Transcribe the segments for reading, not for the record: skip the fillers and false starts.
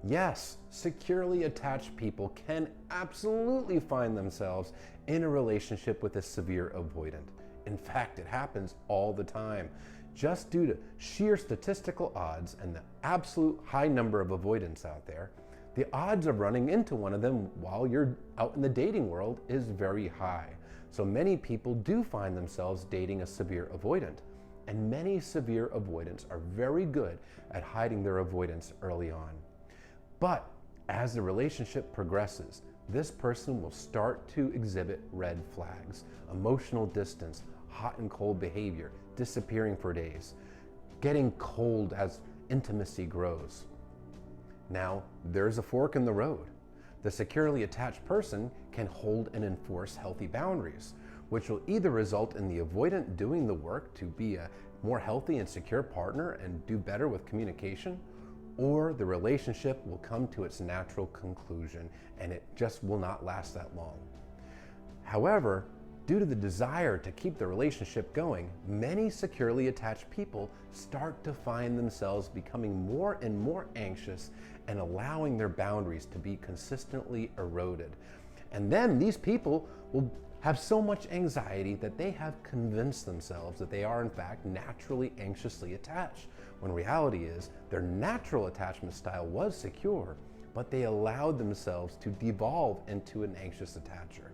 Yes, securely attached people can absolutely find themselves in a relationship with a severe avoidant. In fact, it happens all the time. Just due to sheer statistical odds and the absolute high number of avoidants out there, the odds of running into one of them while you're out in the dating world is very high. So many people do find themselves dating a severe avoidant. And many severe avoidants are very good at hiding their avoidance early on. But as the relationship progresses, this person will start to exhibit red flags, emotional distance, hot and cold behavior, disappearing for days, getting cold as intimacy grows. Now, there's a fork in the road. The securely attached person can hold and enforce healthy boundaries, which will either result in the avoidant doing the work to be a more healthy and secure partner and do better with communication, or the relationship will come to its natural conclusion and it just will not last that long. However, due to the desire to keep the relationship going, many securely attached people start to find themselves becoming more and more anxious and allowing their boundaries to be consistently eroded. And then these people will have so much anxiety that they have convinced themselves that they are in fact naturally anxiously attached, when reality is their natural attachment style was secure, but they allowed themselves to devolve into an anxious attacher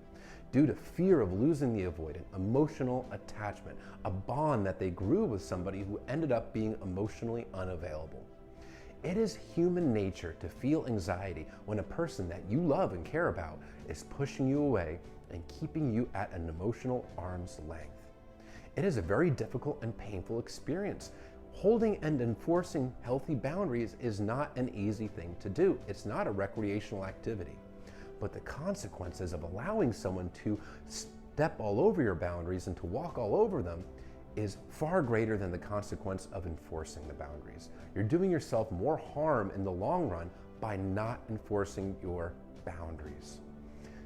due to fear of losing the avoidant, emotional attachment, a bond that they grew with somebody who ended up being emotionally unavailable. It is human nature to feel anxiety when a person that you love and care about is pushing you away and keeping you at an emotional arm's length. It is a very difficult and painful experience. Holding and enforcing healthy boundaries is not an easy thing to do. It's not a recreational activity. But the consequences of allowing someone to step all over your boundaries and to walk all over them is far greater than the consequence of enforcing the boundaries. You're doing yourself more harm in the long run by not enforcing your boundaries.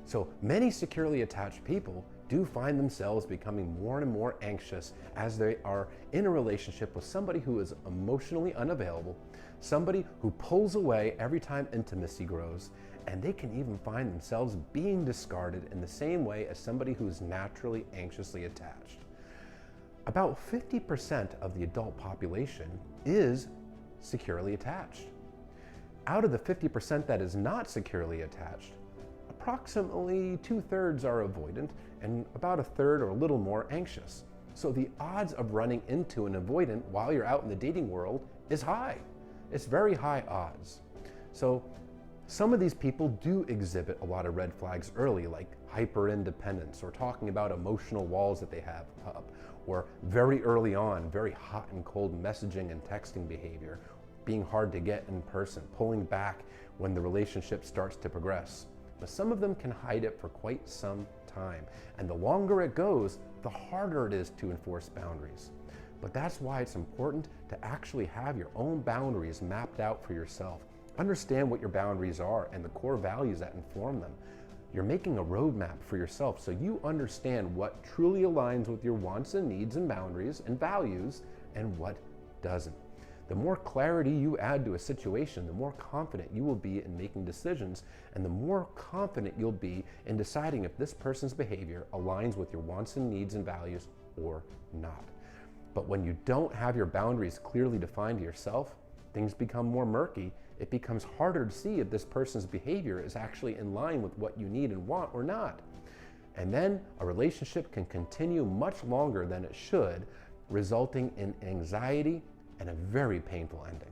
So many securely attached people do find themselves becoming more and more anxious as they are in a relationship with somebody who is emotionally unavailable, somebody who pulls away every time intimacy grows, and they can even find themselves being discarded in the same way as somebody who is naturally anxiously attached. About 50% of the adult population is securely attached. Out of the 50% that is not securely attached, approximately 2/3 are avoidant and about 1/3 or a little more anxious. So the odds of running into an avoidant while you're out in the dating world is high. It's very high odds. So some of these people do exhibit a lot of red flags early, like hyper-independence or talking about emotional walls that they have up, or very early on, very hot and cold messaging and texting behavior, being hard to get in person, pulling back when the relationship starts to progress. But some of them can hide it for quite some time. And the longer it goes, the harder it is to enforce boundaries. But that's why it's important to actually have your own boundaries mapped out for yourself. Understand what your boundaries are and the core values that inform them. You're making a roadmap for yourself so you understand what truly aligns with your wants and needs and boundaries and values and what doesn't. The more clarity you add to a situation, the more confident you will be in making decisions, and the more confident you'll be in deciding if this person's behavior aligns with your wants and needs and values or not. But when you don't have your boundaries clearly defined to yourself, things become more murky. It becomes harder to see if this person's behavior is actually in line with what you need and want or not. And then a relationship can continue much longer than it should, resulting in anxiety and a very painful ending.